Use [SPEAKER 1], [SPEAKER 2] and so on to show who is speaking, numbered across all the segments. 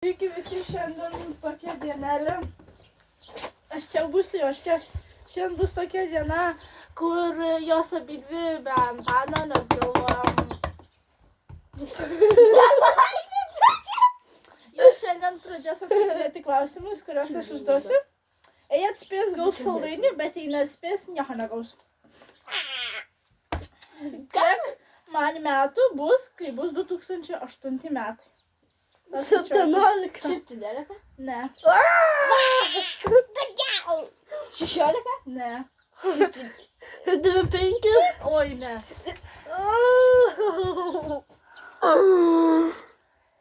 [SPEAKER 1] Sveiki visi, šiandien tokia dienelė. Aš čia būsiu, šiandien bus tokia diena, kur jos abidvi be Antano, nes galvojam. Jos šiandien pradės atsakinėti klausimus, kuriuos aš užduosiu. Jei atspės gaus saldainių, bet jei nespės, nieko negaus. Kiek man metų bus, kai bus 2008 metai?
[SPEAKER 2] 17.
[SPEAKER 3] 17?
[SPEAKER 1] Ne.
[SPEAKER 3] 16?
[SPEAKER 1] Ne.
[SPEAKER 2] 25.
[SPEAKER 1] Oi, ne.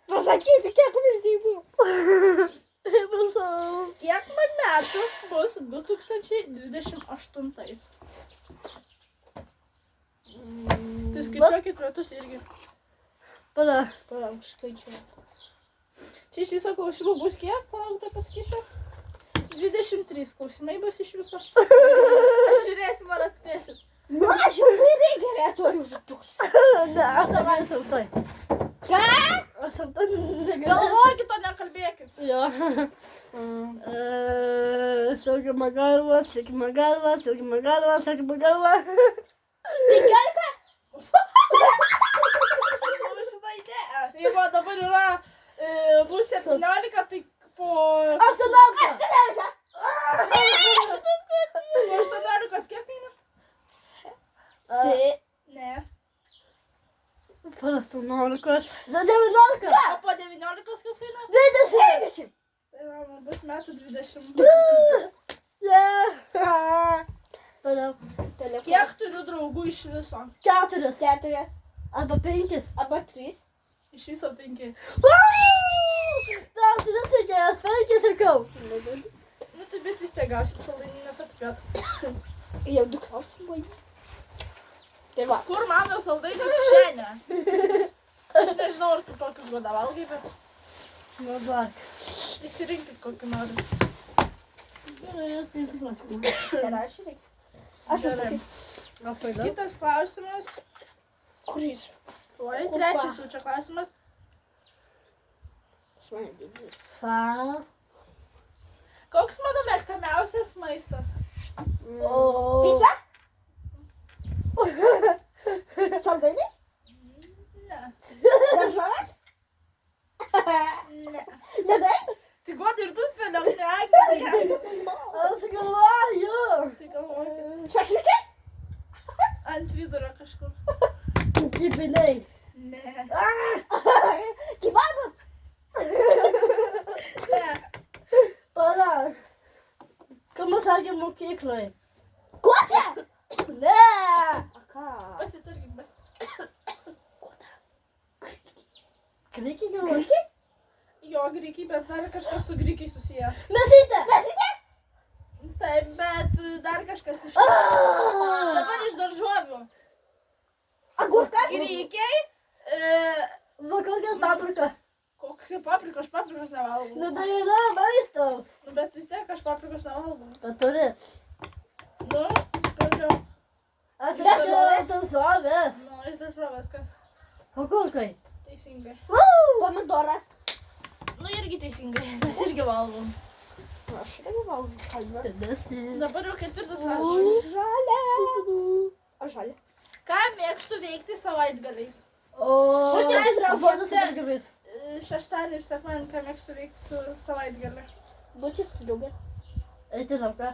[SPEAKER 3] Pasakyti, kiek viltybų.
[SPEAKER 1] Kiek man metų bus 2028? Tai skaičiuokit metus irgi.
[SPEAKER 2] Palauk.
[SPEAKER 3] Palauk, skaičiuoju.
[SPEAKER 1] Čia iš viso klausimų bus kiek? Palauk, tai pasakysiu. 23 klausimai bus iš viso. Aš žiūrėsim, ar atspėsit.
[SPEAKER 3] Nu, aš jau vyrai galėtų užduks.
[SPEAKER 2] Ne, aš dabar saltai.
[SPEAKER 3] Ką?
[SPEAKER 2] Aš saltai negalėsiu.
[SPEAKER 1] Galvokit, o nekalbėkit.
[SPEAKER 2] Jo. Saugima galva, sakima galva, sakima galva, sakima galva.
[SPEAKER 3] 15?
[SPEAKER 1] Žinai, ne. Jeigu dabar yra bus 17, tai po
[SPEAKER 2] 18.
[SPEAKER 1] 18 kiek eina? Ne.
[SPEAKER 2] Po 18. Na 19.
[SPEAKER 1] O po 19 kas eina?
[SPEAKER 2] 20.
[SPEAKER 1] Tai bus metų 20.
[SPEAKER 2] Toliau.
[SPEAKER 1] Kiek turiu draugų iš viso?
[SPEAKER 2] 4.
[SPEAKER 3] 4.
[SPEAKER 2] Arba 5.
[SPEAKER 3] Arba 3.
[SPEAKER 1] Iš viso 5.
[SPEAKER 2] Tas nesakėjęs, 5 sakau.
[SPEAKER 1] Nu tai bet vis tiek gausit saldainį, nes atspėt.
[SPEAKER 3] Jau 2 klausimai. Tai va.
[SPEAKER 1] Kur mano saldainių kišenė? Aš nežinau, ar tu tokius duoda valgai, bet
[SPEAKER 2] Nu, bak.
[SPEAKER 1] įsirinkit kokį nori.
[SPEAKER 2] Gerai, tai klausimų.
[SPEAKER 3] Gerai, aš reikia. Aš jau
[SPEAKER 1] Gerai.
[SPEAKER 2] Aš laidau.
[SPEAKER 1] Kitas klausimas.
[SPEAKER 3] Kur jis?
[SPEAKER 1] Oi,
[SPEAKER 3] Kur
[SPEAKER 1] trečias
[SPEAKER 3] pa?
[SPEAKER 1] jau čia klausimas.
[SPEAKER 2] Sa.
[SPEAKER 1] Koks mano mėgstamiausias maistas?
[SPEAKER 3] Pizza? Saldainiai?
[SPEAKER 1] Ne.
[SPEAKER 3] Daržovės?
[SPEAKER 1] Ne.
[SPEAKER 3] Ledai?
[SPEAKER 1] Tai godai ir tu spėliau, ne.
[SPEAKER 2] Aš galvoju.
[SPEAKER 1] Tai galvokit.
[SPEAKER 3] Šašlikai?
[SPEAKER 1] Ant vidurio kažkur.
[SPEAKER 2] Kibiniai.
[SPEAKER 1] Ne.
[SPEAKER 3] Kebabas?
[SPEAKER 1] Ne.
[SPEAKER 2] Palauk. Ką mes sakėm mokyklai?
[SPEAKER 3] Košė?
[SPEAKER 2] Ne.
[SPEAKER 3] Ką?
[SPEAKER 1] Pasitarkit,
[SPEAKER 2] Grikiai galvoji?
[SPEAKER 1] Jo, grikiai, bet dar kažkas su grikiai susiję.
[SPEAKER 2] Mesytė.
[SPEAKER 3] Mesytė?
[SPEAKER 1] Taip, bet dar kažkas iš... Dabar iš daržovių.
[SPEAKER 3] Agurkas?
[SPEAKER 1] Grikiai.
[SPEAKER 2] Va kokias paprika.
[SPEAKER 1] Kokia paprika, aš paprikos nevalgau.
[SPEAKER 2] Nu tai yra maistas.
[SPEAKER 1] Nu, bet vis tiek aš paprikos nevalgau.
[SPEAKER 2] Bet turi.
[SPEAKER 1] Nu, spėliau.
[SPEAKER 2] Aš
[SPEAKER 3] Daržovės.
[SPEAKER 2] daržovės.
[SPEAKER 1] Nu, iš daržovės, kas
[SPEAKER 2] Agurkai.
[SPEAKER 1] teisingai.
[SPEAKER 3] Pomidoras?
[SPEAKER 1] Nu, irgi teisingai, mes irgi valgom.
[SPEAKER 3] Aš irgi valgau.
[SPEAKER 1] Dabar jau ketvirtas klausimas.
[SPEAKER 3] Žalia. Ar žalia?
[SPEAKER 1] Ką mėgstu veikti savaitgaliais?
[SPEAKER 2] O.
[SPEAKER 3] Šeštadienį
[SPEAKER 1] Šeštadienį ir sekmadienį, ką mėgstu veikti su savaitgalį.
[SPEAKER 3] Būti su draugė.
[SPEAKER 2] Eiti lauką.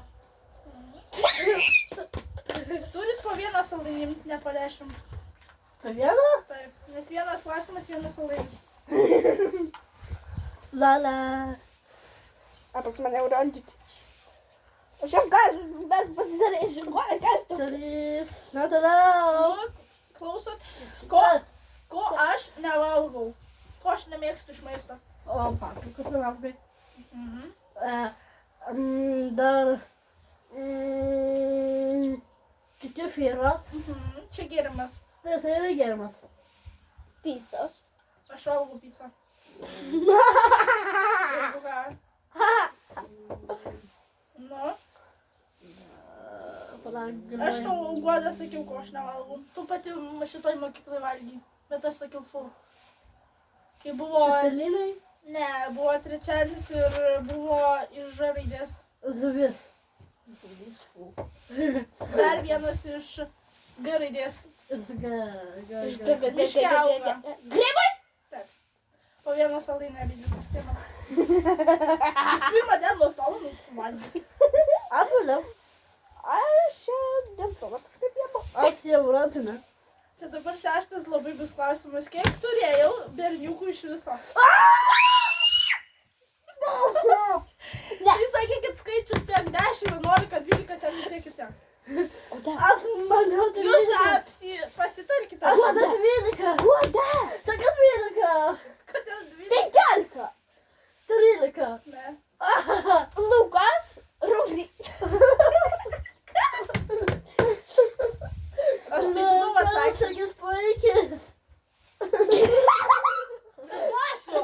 [SPEAKER 1] Turit po vieną saldainį, ne po 10.
[SPEAKER 2] Tai viena?
[SPEAKER 1] Taip, nes vienas klausimas, vienas saldainis.
[SPEAKER 2] Lala.
[SPEAKER 3] A pas mane jau rodžitis. Aš jau ką, mes pasidarėsim, kas tu?
[SPEAKER 2] 3. Na toliau.
[SPEAKER 1] Nu, klausot, ko aš nevalgau? Ko aš nemėgstu iš maisto?
[SPEAKER 2] O, paprikos laukai.
[SPEAKER 1] Mhm.
[SPEAKER 2] Dar. Kefyro.
[SPEAKER 1] Čia gėrimas.
[SPEAKER 2] Tai tai yra gerimas.
[SPEAKER 3] Pisos.
[SPEAKER 1] Aš valgau pizzą. Jeigu ką. Nu, aš tau guodą sakiau, ko aš nevalgau. Tu pati šitoj mokyklai valgy, bet aš sakiau fu. Kai buvo...
[SPEAKER 2] Šitalinai?
[SPEAKER 1] Ne, buvo trečiadienis ir buvo iš Ž raidės.
[SPEAKER 2] Žuvis.
[SPEAKER 1] Dar vienas iš G raidės.
[SPEAKER 2] G.
[SPEAKER 3] Grybai?
[SPEAKER 1] Po vieną saldainį abidvi pasiėmė. Jis pirmą dieną nuo stalo nusuvalgė.
[SPEAKER 2] Aš vėliau.
[SPEAKER 3] Aš dėl to kažkaip jėmu.
[SPEAKER 2] Aš jau rantume.
[SPEAKER 1] Čia dabar 6 labai bus klausimas. Kiek turėjau berniukų iš viso? Jūs sakykit skaičius tiek 10, 11, 12, ten tiek ir tiek.
[SPEAKER 2] Aš manau, tai
[SPEAKER 1] Jūs pasitarkite.
[SPEAKER 2] Aš manau, 12. Sakai 12.
[SPEAKER 1] Kodėl 12?
[SPEAKER 3] 15.
[SPEAKER 2] 13.
[SPEAKER 1] Ne.
[SPEAKER 3] Lukas, Rūly.
[SPEAKER 1] Aš tai žinau atsakymą.
[SPEAKER 2] Sakys puikis.
[SPEAKER 1] Duosiu.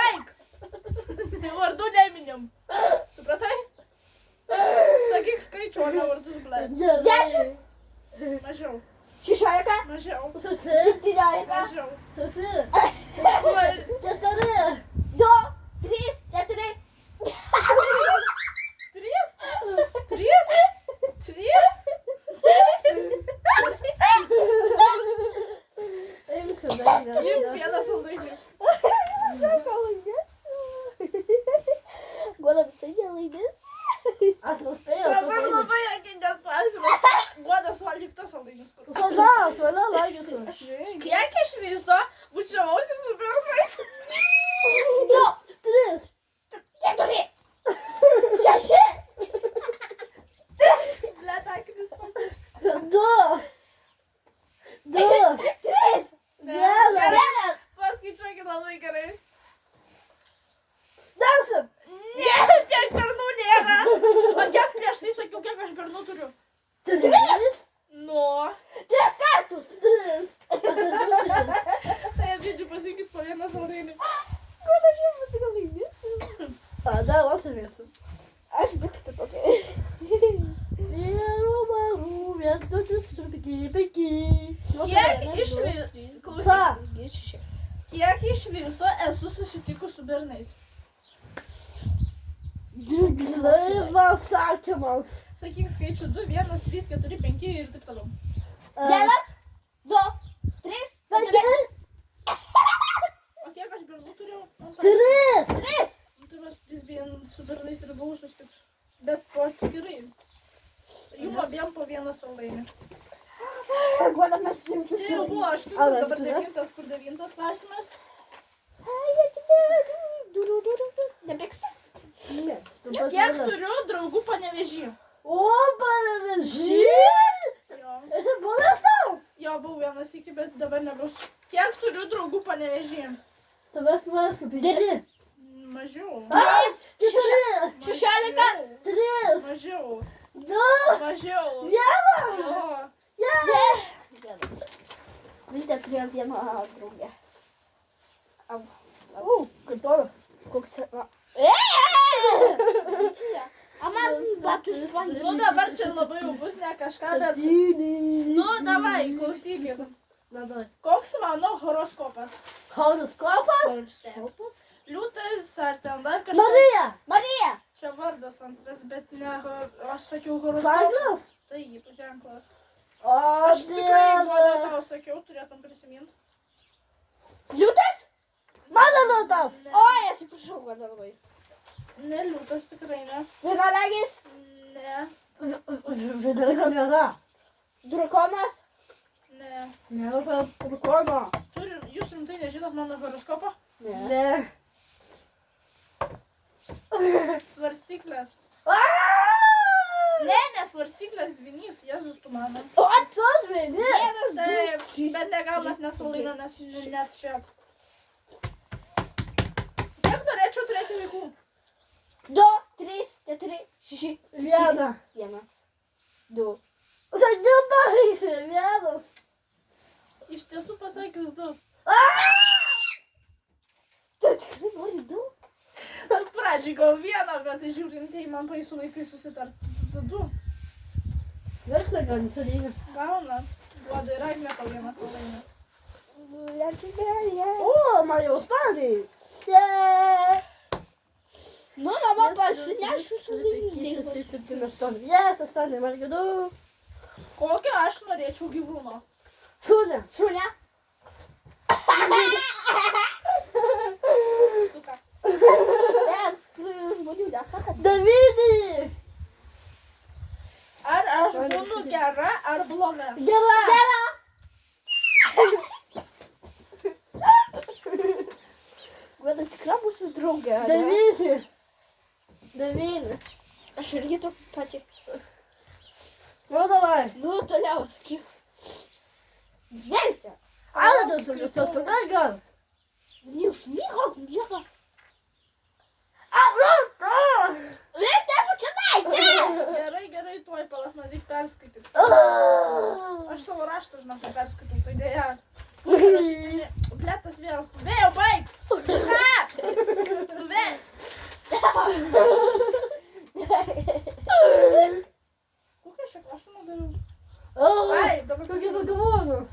[SPEAKER 1] Eik. Vardų neminim. Supratai? Sakyk skaičių, o ne vardus, ble.
[SPEAKER 3] 10.
[SPEAKER 1] Mažiau.
[SPEAKER 3] 16.
[SPEAKER 1] Mažiau.
[SPEAKER 2] Susi.
[SPEAKER 3] 17.
[SPEAKER 1] Mažiau.
[SPEAKER 2] Susi.
[SPEAKER 3] 4. 2. 3. 4.
[SPEAKER 1] 3? 3?
[SPEAKER 2] Eik su daina.
[SPEAKER 1] Imk vieną saldainį.
[SPEAKER 3] Guoda visai nelaimės.
[SPEAKER 2] Aš nuspėjau.
[SPEAKER 1] Dabar labai juokingas klausimas. Guoda suvalgyk tos saldainius.
[SPEAKER 2] Toliau valgysiu.
[SPEAKER 1] Kiek iš viso bučiavausi su berniukais?
[SPEAKER 3] 2.
[SPEAKER 2] 3.
[SPEAKER 3] 4. 6.
[SPEAKER 1] Ble, takinis patys.
[SPEAKER 2] 2. 2.
[SPEAKER 3] 3.
[SPEAKER 2] Vienas.
[SPEAKER 1] Paskaičiuokit labai gerai.
[SPEAKER 2] 10.
[SPEAKER 1] Ne, tiek bernų nėra. O kiek prieš tai sakiau, kiek aš bernų turiu?
[SPEAKER 2] 3.
[SPEAKER 1] Nu.
[SPEAKER 3] 3 kartus.
[SPEAKER 2] 3.
[SPEAKER 1] Tai abidvi pasakykit po vieną saldainį.
[SPEAKER 3] Guoda aš visai nelaimės.
[SPEAKER 2] Tada aš turėsiu.
[SPEAKER 3] Aš bet kitokia.
[SPEAKER 1] Kiek iš viso... Klausyk. Kiek iš viso esu susitikus su bernais?
[SPEAKER 2] Atsakymas.
[SPEAKER 1] Sakyk skaičių 2, 1, 3, 4, 5 ir taip toliau.
[SPEAKER 3] 1. 2. 3. 4.
[SPEAKER 1] O kiek aš bernų turėjau?
[SPEAKER 2] 3.
[SPEAKER 3] 3.
[SPEAKER 1] Tai aš vien su bernais ir buvau susitikus. Bet po atskirai. Jum abiem po vieną saldainį.
[SPEAKER 3] Guoda mes jums
[SPEAKER 1] Čia jau buvo 8,
[SPEAKER 2] Ar
[SPEAKER 1] dabar
[SPEAKER 2] turi?
[SPEAKER 1] 9, kur 9 klausimas.
[SPEAKER 3] Nepiksi?
[SPEAKER 2] Ne.
[SPEAKER 1] Kiek turiu draugų Panevėžy?
[SPEAKER 2] O, Panevėžy?
[SPEAKER 1] Jo.
[SPEAKER 2] Esi buvęs tau?
[SPEAKER 1] Jo, buvau vienas iki, bet dabar nebus. Kiek turiu draugų Panevėžy?
[SPEAKER 2] Tavęs manęs kaip įdėti.
[SPEAKER 1] Mažiau.
[SPEAKER 2] 4.
[SPEAKER 3] 16.
[SPEAKER 2] 3.
[SPEAKER 1] Mažiau.
[SPEAKER 2] 2.
[SPEAKER 1] Mažiau.
[SPEAKER 2] 1.
[SPEAKER 1] Jo.
[SPEAKER 3] Viltė turėjo vieną draugę.
[SPEAKER 2] Kaip tonas.
[SPEAKER 3] Koks yra? A man batus
[SPEAKER 1] Nu dabar čia labai jau bus ne kažką, bet...
[SPEAKER 2] 7.
[SPEAKER 1] Nu, davai, klausykit.
[SPEAKER 2] Dabar.
[SPEAKER 1] Koks mano horoskopas?
[SPEAKER 2] Horoskopas?
[SPEAKER 1] Liūtas ar ten dar kažkas?
[SPEAKER 2] Marija.
[SPEAKER 3] Marija.
[SPEAKER 1] Čia vardas antras, bet ne... Aš sakiau horoskopas.
[SPEAKER 2] Ženklas?
[SPEAKER 1] Taip, ženklas.
[SPEAKER 2] O,
[SPEAKER 1] Aš tikrai Guoda
[SPEAKER 2] Dieve.
[SPEAKER 1] tau sakiau, turėtum prisiminti.
[SPEAKER 3] Liūtas?
[SPEAKER 2] Mano liūtas.
[SPEAKER 3] Oi, atsiprašau, Guoda labai.
[SPEAKER 1] Ne, liūtas tikrai ne.
[SPEAKER 3] Vienalagis?
[SPEAKER 1] Ne,
[SPEAKER 2] Vidalko nėra.
[SPEAKER 3] Drakonas?
[SPEAKER 1] ne.
[SPEAKER 2] Nėra turkono.
[SPEAKER 1] Jūs rimtai nežinot mano horoskopą?
[SPEAKER 2] Ne.
[SPEAKER 1] Svarstyklės. Ne, svarstyklės dvinys, Jėzus tu mano.
[SPEAKER 2] O, tos vienis.
[SPEAKER 1] Taip, bet negaunat nesalaino, nes neatspėjot. Kiek norėčiau turėti vaikų?
[SPEAKER 3] 2, 3, 4, 6.
[SPEAKER 2] 1.
[SPEAKER 3] 1. 2.
[SPEAKER 2] Sakiau, baigsi. 1.
[SPEAKER 1] Iš tiesų pasakius 2.
[SPEAKER 3] Tu tikrai nori 2?
[SPEAKER 1] Pradžiai gal 1, bet žiūrint, tai man paisų vaikai susitart. 2.
[SPEAKER 2] Verslą gali surinę.
[SPEAKER 1] Gauna. Duoda ir Agnė tau vieną salainę.
[SPEAKER 3] Lečiagelė.
[SPEAKER 2] O, man jau spalį.
[SPEAKER 3] Nu, mama, parsinešiu saldainius dėjimus.
[SPEAKER 2] 7, 8. Yes, 8, margadu.
[SPEAKER 1] Kokio aš norėčiau gyvūno?
[SPEAKER 2] Šunė.
[SPEAKER 3] Šunė.
[SPEAKER 1] Suka.
[SPEAKER 3] Bet, žmonių nesako.
[SPEAKER 2] Davidai.
[SPEAKER 1] Ar aš būnu gera ar bloga?
[SPEAKER 2] Gera.
[SPEAKER 3] Guoda tikra mūsų draugė. ane?
[SPEAKER 2] 9. 9.
[SPEAKER 3] Aš irgi tu pati.
[SPEAKER 2] Nu, davai.
[SPEAKER 3] Nu, toliau, sakyk. Vėlti.
[SPEAKER 2] Aldas užliuotas, gal.
[SPEAKER 3] Neužnyko, nieko.
[SPEAKER 2] Alda.
[SPEAKER 3] Lėpte, pučianaitė.
[SPEAKER 1] Gerai, tuoj palak, man reikia perskaityti. Aš savo raštą, žinok, perskaitau, tai dėja. Blėtas vėjas. Vėjo, baig! Ką? Vėl. Kokią šią klausimą dariau? Ai, dabar
[SPEAKER 2] Kokie gyvūnus.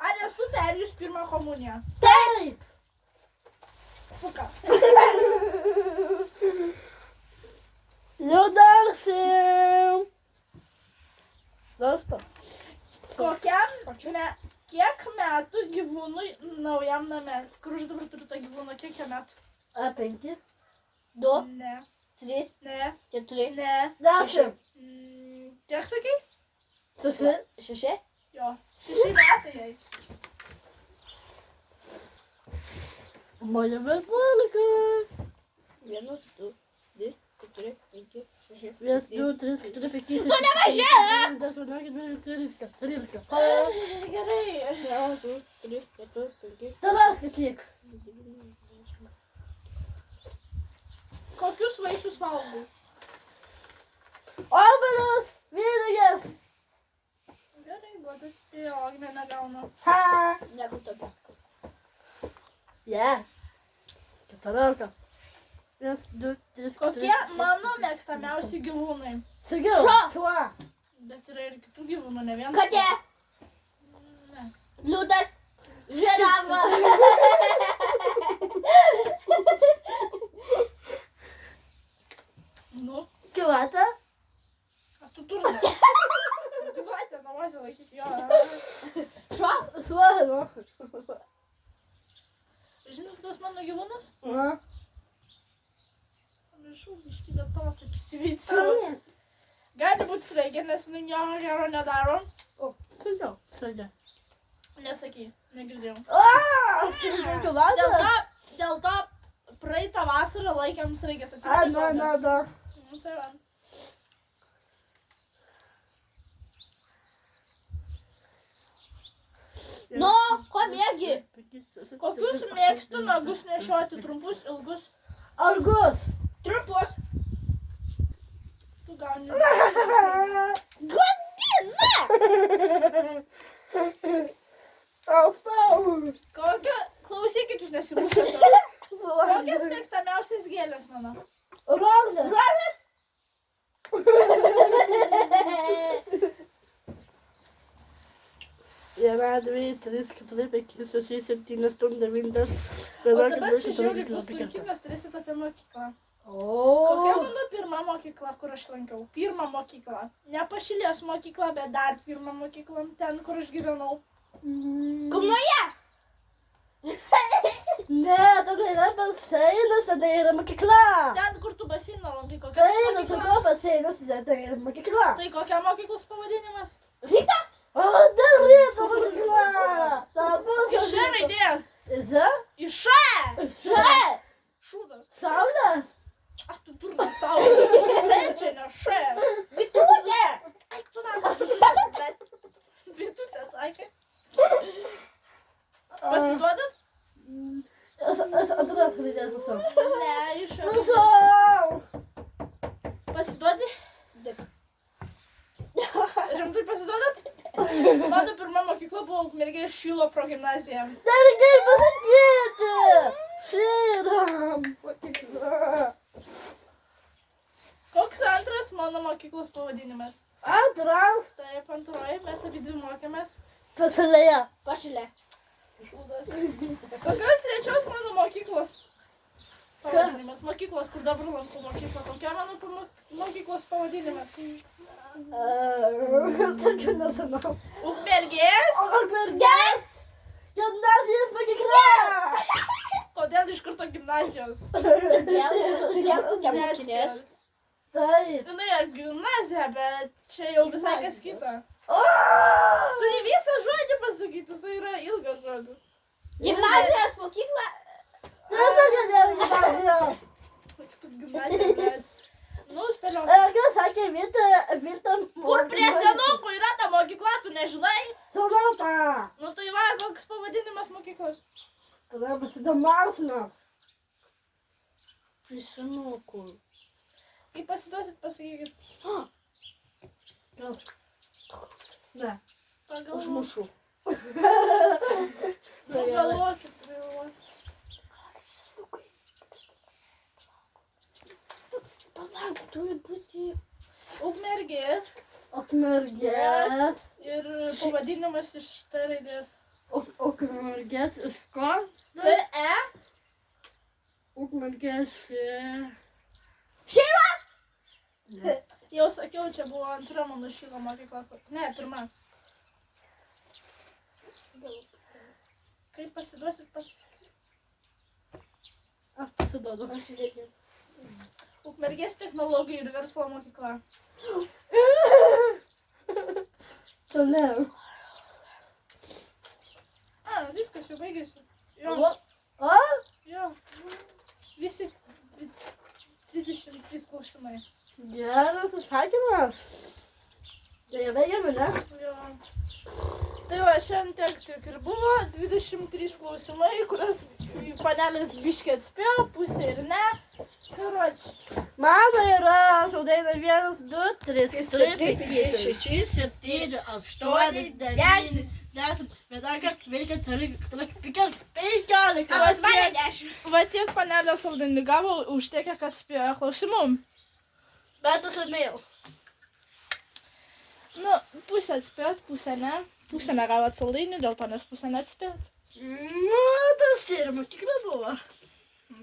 [SPEAKER 1] Ar esu perėjus pirmą komuniją?
[SPEAKER 2] Taip.
[SPEAKER 1] Suka.
[SPEAKER 2] Jau darsim. Darsto.
[SPEAKER 1] Kiek metų gyvūnui naujam name? Kur aš dabar turiu tą gyvūną, kiek jam metų?
[SPEAKER 2] A5.
[SPEAKER 3] 2,
[SPEAKER 1] Ne,
[SPEAKER 3] 3,
[SPEAKER 1] ne,
[SPEAKER 3] 4,
[SPEAKER 1] ne.
[SPEAKER 2] 10.
[SPEAKER 1] Kiek sakai?
[SPEAKER 2] 6.
[SPEAKER 3] 6.
[SPEAKER 1] Jo, 6 metai jai.
[SPEAKER 2] Moja 11.
[SPEAKER 3] 1, 2, 3, 4, 5, 6.
[SPEAKER 2] 1, 2, 3, 4, 5, 6.
[SPEAKER 3] Nu, nemažėja!
[SPEAKER 2] 10, 11, 12, 13.
[SPEAKER 1] Gerai.
[SPEAKER 3] 1, 2, 3, 4, 5.
[SPEAKER 2] Toliau skaityk.
[SPEAKER 1] Kokius vaisius valgai?
[SPEAKER 2] Obelis, vynuogės.
[SPEAKER 1] Gerai, duoda atspėjo, Agnė negauna.
[SPEAKER 2] Ha.
[SPEAKER 3] Negu tokia.
[SPEAKER 2] Yeah. 14. 1, 2, 3, 4.
[SPEAKER 1] Kokie mano mėgstamiausi gyvūnai?
[SPEAKER 2] Sakiau. Šuo.
[SPEAKER 1] Bet yra ir kitų gyvūnų, ne vienas.
[SPEAKER 3] Katė.
[SPEAKER 1] Ne.
[SPEAKER 3] Liūdas. Žirava.
[SPEAKER 1] Nu,
[SPEAKER 2] Gyvatė.
[SPEAKER 1] a tu turi. Gyvatė, namuose laikyk jo.
[SPEAKER 3] Šuo.
[SPEAKER 2] Šuo.
[SPEAKER 1] Žinai, kokios mano gyvūnas?
[SPEAKER 2] Na.
[SPEAKER 1] Pamiršau, biškį bet tokį prisivysiu. Gali būti sraigė, nes jinai nieko gero nedaro.
[SPEAKER 2] O, sakiau. Sakiau.
[SPEAKER 1] Nesaky, negirdėjau.
[SPEAKER 2] Gyvatė.
[SPEAKER 1] Dėl to praeitą vasarą laikėm sraigės,
[SPEAKER 2] A,
[SPEAKER 1] atsimenu.
[SPEAKER 2] na.
[SPEAKER 1] Nu, tai va.
[SPEAKER 3] Nu, ko mėgi?
[SPEAKER 1] Kokius mėgstu nagus nešioti, trumpus, ilgus?
[SPEAKER 2] Argus.
[SPEAKER 3] Trumpus.
[SPEAKER 1] Tu gauni.
[SPEAKER 3] Gabina.
[SPEAKER 2] Alstau.
[SPEAKER 1] Klausykit jūs nesimušate. Kokias mėgstamiausias gėlės mano?
[SPEAKER 2] Rozė.
[SPEAKER 3] Rožės.
[SPEAKER 2] 1, 2, 3, 4, 5, 6, 7, 8, 9, 10,
[SPEAKER 1] O
[SPEAKER 2] 11,
[SPEAKER 1] dabar čia
[SPEAKER 2] 12,
[SPEAKER 1] žiūrėk,
[SPEAKER 2] 13,
[SPEAKER 1] bus sunkimas, turėsit apie mokyklą.
[SPEAKER 2] 14.
[SPEAKER 1] Kokia
[SPEAKER 2] O.
[SPEAKER 1] mano pirma mokykla, kur aš lankiau? Pirma mokykla. Ne Pašilės mokykla, bet dar pirma mokykla, ten, kur aš gyvenau.
[SPEAKER 3] Kumoje.
[SPEAKER 2] Ne, tada yra baseinas, tada yra mokykla.
[SPEAKER 1] Ten, kur tu baseiną lankai, kokia
[SPEAKER 2] Taip,
[SPEAKER 1] mokykla?
[SPEAKER 2] nesakau baseinas, tada yra mokykla.
[SPEAKER 1] Tai kokia mokyklos pavadinimas?
[SPEAKER 3] Ryta.
[SPEAKER 2] O, dar ryto mokykla.
[SPEAKER 1] Iš š raidės.
[SPEAKER 2] Iza?
[SPEAKER 1] Iš š.
[SPEAKER 3] Ša.
[SPEAKER 1] Šūdas.
[SPEAKER 2] Saulės?
[SPEAKER 1] Ach, tu turne saulė. Čia ne š.
[SPEAKER 3] Bitutė.
[SPEAKER 1] Eik tu na. Bitutė, sakė. Pasiduodat?
[SPEAKER 2] Antras raidės pusau.
[SPEAKER 1] Ne, iš š.
[SPEAKER 2] Pusau.
[SPEAKER 1] Pasiduodi? Rimtai pasiduodat? Mano pirma mokykla buvo Ukmergės Šilo progimnazija.
[SPEAKER 2] Nereikia pasakyti. Širam. Mokykla.
[SPEAKER 1] Koks antras mano mokyklos pavadinimas?
[SPEAKER 2] Antras.
[SPEAKER 1] Taip, antroji, mes abi dvi mokėmės.
[SPEAKER 2] Pasilėje.
[SPEAKER 3] Pašilė.
[SPEAKER 1] Šūdas. Kokios trečios mano mokyklos pavadinimas? Mokyklos, kur dabar lankau mokyklą. Kokia mano mokyklos pavadinimas?
[SPEAKER 2] Tokiu nežinau.
[SPEAKER 1] Ukmergės?
[SPEAKER 2] Ukmergės. Gimnazijos mokykla.
[SPEAKER 1] Kodėl iš karto gimnazijos?
[SPEAKER 3] Todėl tu nemokinės.
[SPEAKER 2] Taip.
[SPEAKER 1] Jinai gimnazija, bet čia jau visai kas kita.
[SPEAKER 2] O!
[SPEAKER 1] Turi visą žodį pasakyti, tai yra ilgas žodis.
[SPEAKER 3] Gimnazijos mokykla.
[SPEAKER 2] Nesakė dėl gimnazijos.
[SPEAKER 1] Tu gimnazija, bet... Nu, spėliau.
[SPEAKER 2] Kas sakė Vilta?
[SPEAKER 1] Kur prie senukų yra ta mokykla, tu nežinai?
[SPEAKER 2] Sonata.
[SPEAKER 1] Nu tai va, koks pavadinimas mokyklos?
[SPEAKER 2] Kada pasidomausimas. Prie senukų.
[SPEAKER 1] Kai pasiduosit, pasakykit.
[SPEAKER 2] Kas? Ne.
[SPEAKER 1] Pagalvokit.
[SPEAKER 2] Užmušu.
[SPEAKER 1] Pagalvokit. Palauk, turi būti Ukmergės
[SPEAKER 2] Ukmergės.
[SPEAKER 1] ir pavadinimas iš T raidės.
[SPEAKER 2] Ukmergės iš ko?
[SPEAKER 1] T-E.
[SPEAKER 2] Ukmergės.
[SPEAKER 3] Šeima.
[SPEAKER 2] Ne.
[SPEAKER 1] Jau sakiau, čia buvo antra mano Šilo mokykla. Ne, pirma. Kai pasiduosit,
[SPEAKER 2] Aš pasiduodu.
[SPEAKER 1] Ukmergės technologijų ir verslo mokykla.
[SPEAKER 2] Toliau.
[SPEAKER 1] Viskas jau baigėsi. Jo,
[SPEAKER 2] O?
[SPEAKER 1] jo. Visi 23 klausimai.
[SPEAKER 2] Geras atsakymas. Tai jau baigiame, ne?
[SPEAKER 1] Jo. Tai va, šiandien tiek ir buvo 23 klausimai, kurias panelės biškė atspėjo, pusė ir ne. Karoč.
[SPEAKER 2] Mano yra šaudaina 1, 2, 3, 4, 5,
[SPEAKER 3] 5,
[SPEAKER 2] 6, 7, 8, 9, 10, 11, 12, 13, 15.
[SPEAKER 3] Pas mane 10.
[SPEAKER 1] Va tiek panelė saldainį gavo už tiek, kiek atspėjo klausimų.
[SPEAKER 2] Bet aš laimėjau.
[SPEAKER 1] Nu, pusę atspėjot, pusę ne. Pusę negavot saldainių, dėl to nes pusę neatspėjot.
[SPEAKER 2] Nu, tas tyrimas tikrai buvo.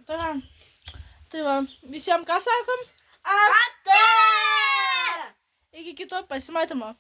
[SPEAKER 1] Tai va, visiems ką sakom?
[SPEAKER 2] Ate!
[SPEAKER 1] Iki kito pasimatymo.